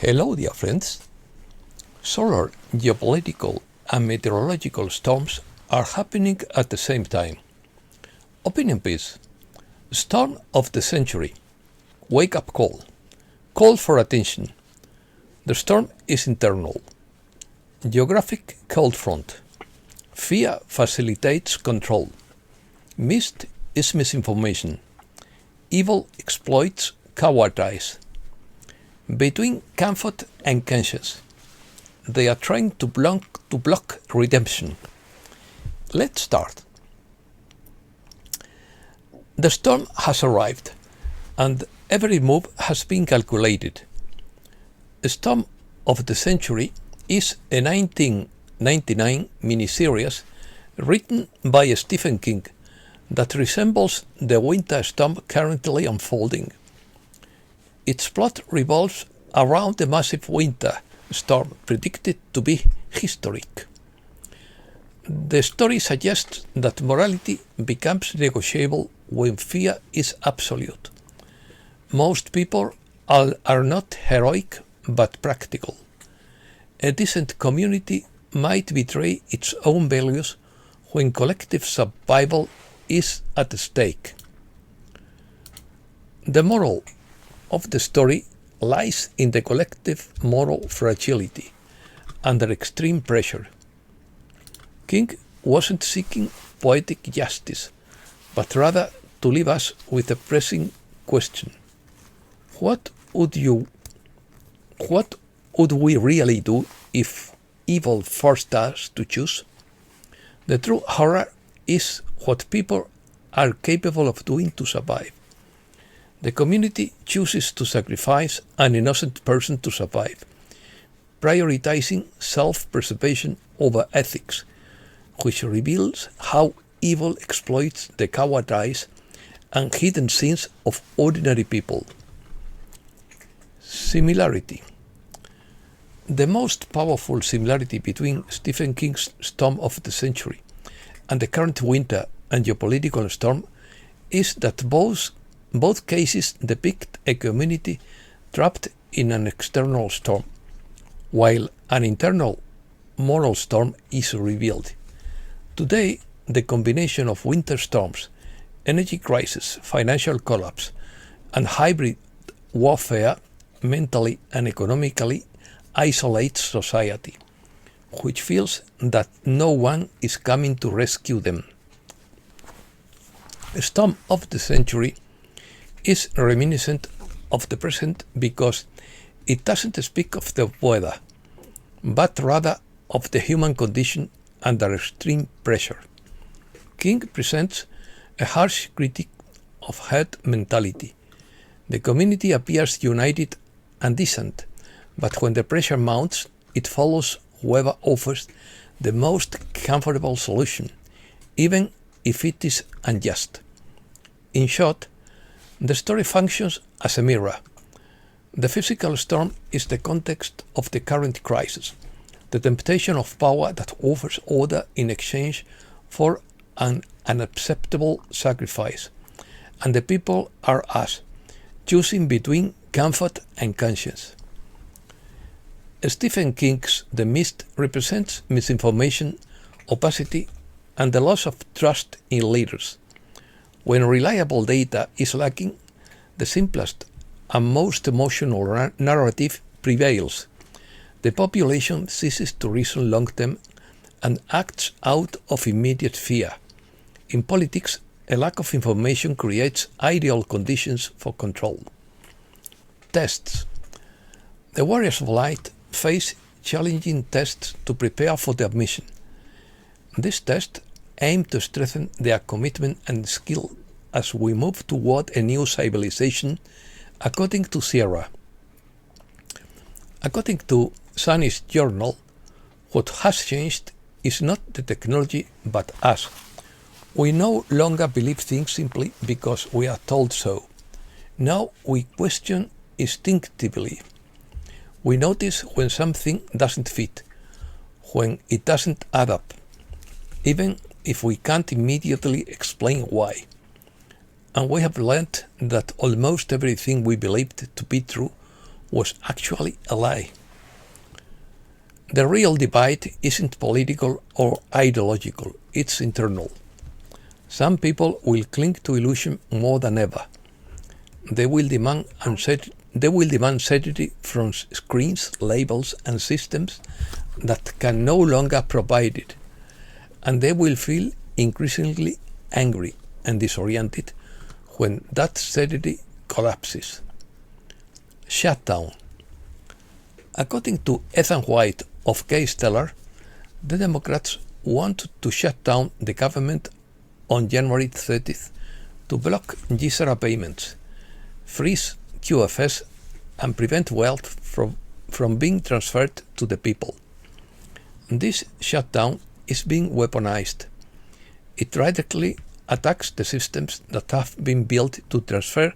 Hello, dear friends. Solar, geopolitical, and meteorological storms are happening at the same time. Opinion piece. Storm of the century. Wake up call. Call for attention. The storm is internal. Geographic cold front. Fear facilitates control. Mist is misinformation. Evil exploits cowardice. Between comfort and conscience. They are trying to block redemption. Let's start. The storm has arrived, and every move has been calculated. The Storm of the Century is a 1999 miniseries written by Stephen King that resembles the winter storm currently unfolding. Its plot revolves around a massive winter storm predicted to be historic. The story suggests that morality becomes negotiable when fear is absolute. Most people are not heroic but practical. A decent community might betray its own values when collective survival is at stake. The moral of the story lies in the collective moral fragility under extreme pressure. King wasn't seeking poetic justice, but rather to leave us with a pressing question. What would we really do if evil forced us to choose? The true horror is what people are capable of doing to survive. The community chooses to sacrifice an innocent person to survive, prioritizing self-preservation over ethics, which reveals how evil exploits the cowardice and hidden sins of ordinary people. Similarity. The most powerful similarity between Stephen King's Storm of the Century and the current winter and geopolitical storm is that both cases depict a community trapped in an external storm, while an internal moral storm is revealed. Today, the combination of winter storms, energy crisis, financial collapse, and hybrid warfare mentally and economically isolates society, which feels that no one is coming to rescue them. The Storm of the Century is reminiscent of the present because it doesn't speak of the weather, but rather of the human condition under extreme pressure. King presents a harsh critique of herd mentality. The community appears united and decent, but when the pressure mounts, it follows whoever offers the most comfortable solution, even if it is unjust. In short, the story functions as a mirror. The physical storm is the context of the current crisis, the temptation of power that offers order in exchange for an unacceptable sacrifice, and the people are us, choosing between comfort and conscience. Stephen King's The Mist represents misinformation, opacity, and the loss of trust in leaders. When reliable data is lacking, the simplest and most emotional narrative prevails. The population ceases to reason long-term and acts out of immediate fear. In politics, a lack of information creates ideal conditions for control. Tests. The warriors of light face challenging tests to prepare for their mission. These tests aim to strengthen their commitment and skill as we move toward a new civilization, according to Sierra. According to Sunny's journal, what has changed is not the technology but us. We no longer believe things simply because we are told so. Now we question instinctively. We notice when something doesn't fit, when it doesn't add up, even if we can't immediately explain why. And we have learned that almost everything we believed to be true was actually a lie. The real divide isn't political or ideological, it's internal. Some people will cling to illusion more than ever. They will demand certainty from screens, labels, and systems that can no longer provide it. And they will feel increasingly angry and disoriented when that certainty collapses. Shutdown. According to Ethan White of Case Teller, the Democrats wanted to shut down the government on January 30th to block GSRA payments, freeze QFS, and prevent wealth from being transferred to the people. This shutdown is being weaponized. It radically attacks the systems that have been built to transfer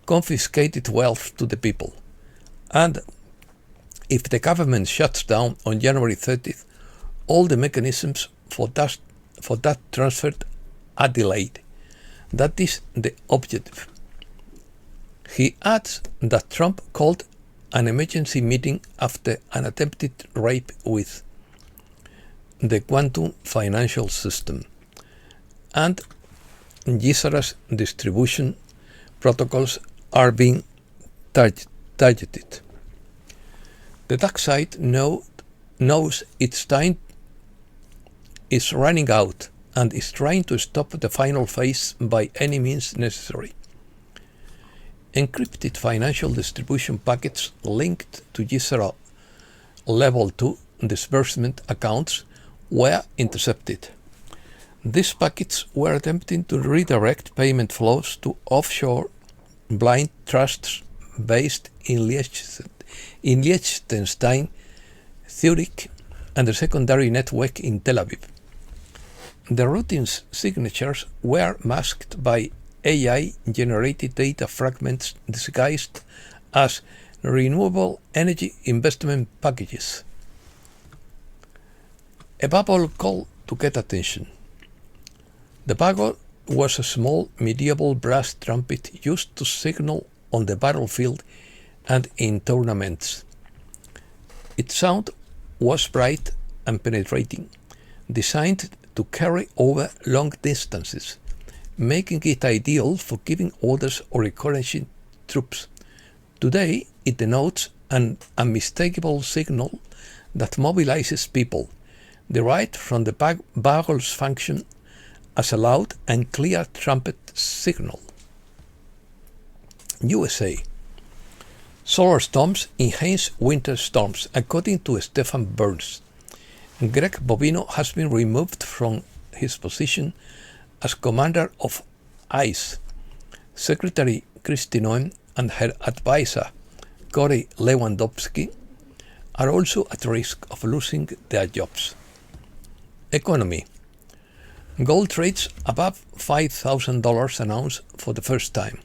confiscated wealth to the people. And if the government shuts down on January 30th, all the mechanisms for that transfer are delayed. That is the objective. He adds that Trump called an emergency meeting after an attempted rape with the quantum financial system, and GSRA's distribution protocols are being targeted. The dark side knows its time is running out and is trying to stop the final phase by any means necessary. Encrypted financial distribution packets linked to GSRA Level 2 disbursement accounts were intercepted. These packets were attempting to redirect payment flows to offshore blind trusts based in Liechtenstein, Zurich, and a secondary network in Tel Aviv. The routing's signatures were masked by AI-generated data fragments disguised as renewable energy investment packages. A bubble call to get attention. The bubble was a small medieval brass trumpet used to signal on the battlefield and in tournaments. Its sound was bright and penetrating, designed to carry over long distances, making it ideal for giving orders or encouraging troops. Today, it denotes an unmistakable signal that mobilizes people, derived from the bugle's function as a loud and clear trumpet signal. USA. Solar storms enhance winter storms, according to Stefan Burns. Greg Bovino has been removed from his position as commander of ICE. Secretary Kristi Noem and her advisor, Corey Lewandowski, are also at risk of losing their jobs. Economy. Gold trades above $5,000 an ounce for the first time.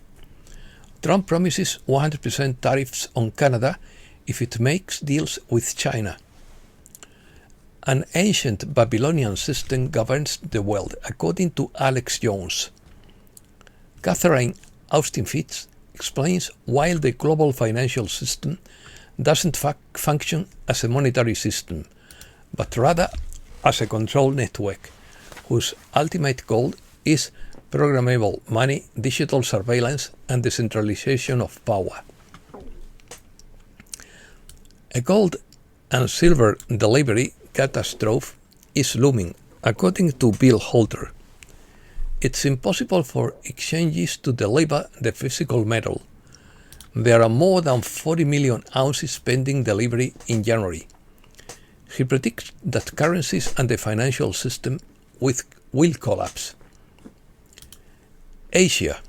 Trump promises 100% tariffs on Canada if it makes deals with China. An ancient Babylonian system governs the world, according to Alex Jones. Catherine Austin Fitts explains why the global financial system doesn't function as a monetary system, but rather as a control network, whose ultimate goal is programmable money, digital surveillance, and decentralization of power. A gold and silver delivery catastrophe is looming, according to Bill Holter. It's impossible for exchanges to deliver the physical metal. There are more than 40 million ounces pending delivery in January. He predicts that currencies and the financial system will collapse. Asia.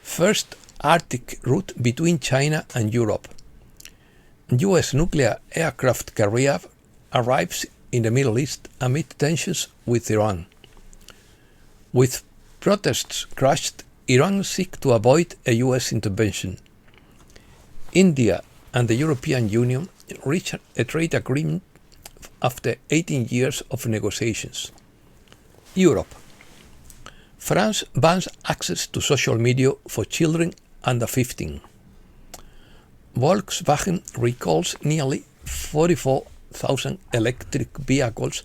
First Arctic route between China and Europe. US nuclear aircraft carrier arrives in the Middle East amid tensions with Iran. With protests crushed, Iran seeks to avoid a US intervention. India and the European Union reached a trade agreement after 18 years of negotiations. Europe. France bans access to social media for children under 15. Volkswagen recalls nearly 44,000 electric vehicles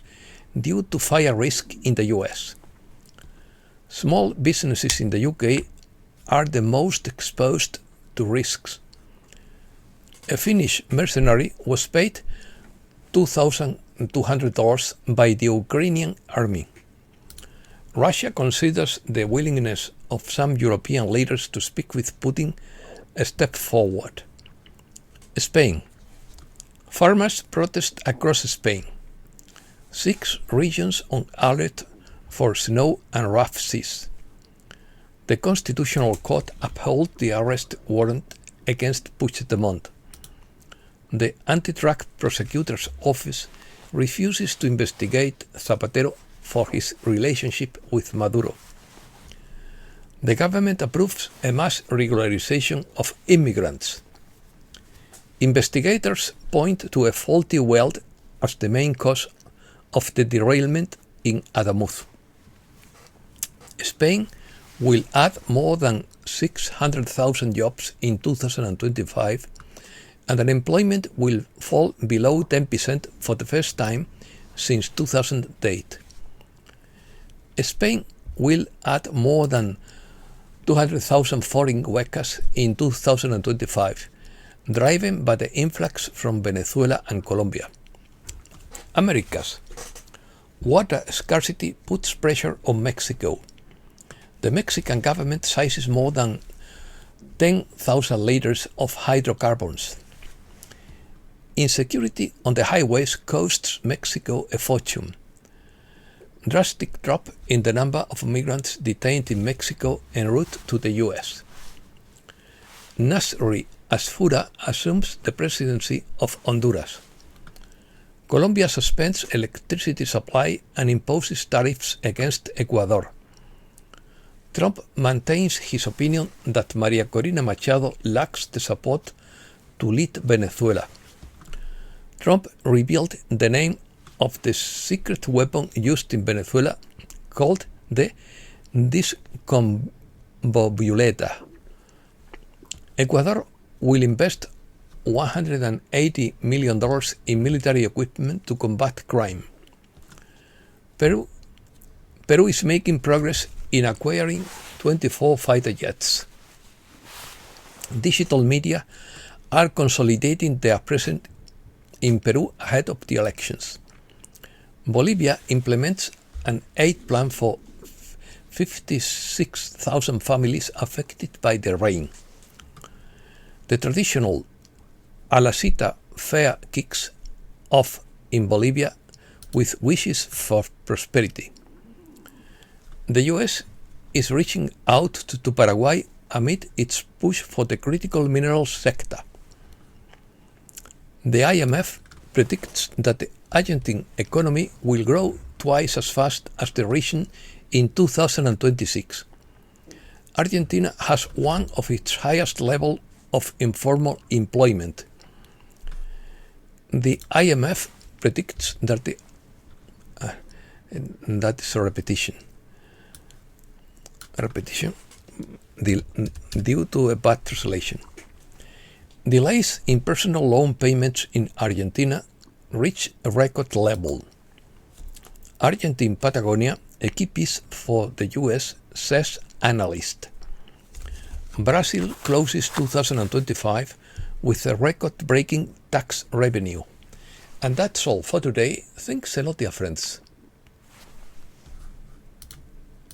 due to fire risk in the US. Small businesses in the UK are the most exposed to risks. A Finnish mercenary was paid $2,200 by the Ukrainian army. Russia considers the willingness of some European leaders to speak with Putin a step forward. Spain. Farmers protest across Spain. 6 regions on alert for snow and rough seas. The Constitutional Court upheld the arrest warrant against Puigdemont. The Anti-Drug Prosecutor's Office refuses to investigate Zapatero for his relationship with Maduro. The government approves a mass regularization of immigrants. Investigators point to a faulty weld as the main cause of the derailment in Adamuz. Spain will add more than 600,000 jobs in 2025, and unemployment will fall below 10% for the first time since 2008. Spain will add more than 200,000 foreign workers in 2025, driven by the influx from Venezuela and Colombia. Americas. Water scarcity puts pressure on Mexico. The Mexican government seizes more than 10,000 liters of hydrocarbons. Insecurity on the highways costs Mexico a fortune. Drastic drop in the number of migrants detained in Mexico en route to the US. Nasri Asfura assumes the presidency of Honduras. Colombia suspends electricity supply and imposes tariffs against Ecuador. Trump maintains his opinion that Maria Corina Machado lacks the support to lead Venezuela. Trump revealed the name of the secret weapon used in Venezuela, called the discombobuleta. Ecuador will invest $180 million in military equipment to combat crime. Peru is making progress in acquiring 24 fighter jets. Digital media are consolidating their presence in Peru ahead of the elections. Bolivia implements an aid plan for 56,000 families affected by the rain. The traditional Alacita fair kicks off in Bolivia with wishes for prosperity. The US is reaching out to Paraguay amid its push for the critical minerals sector. The IMF predicts that the Argentine economy will grow twice as fast as the region in 2026. Argentina has one of its highest levels of informal employment. The IMF predicts that that is a repetition. Due to a bad translation. Delays in personal loan payments in Argentina reach a record level. Argentine Patagonia, a key piece for the US, says analyst. Brazil closes 2025 with a record-breaking tax revenue. And that's all for today. Thanks a lot, dear friends.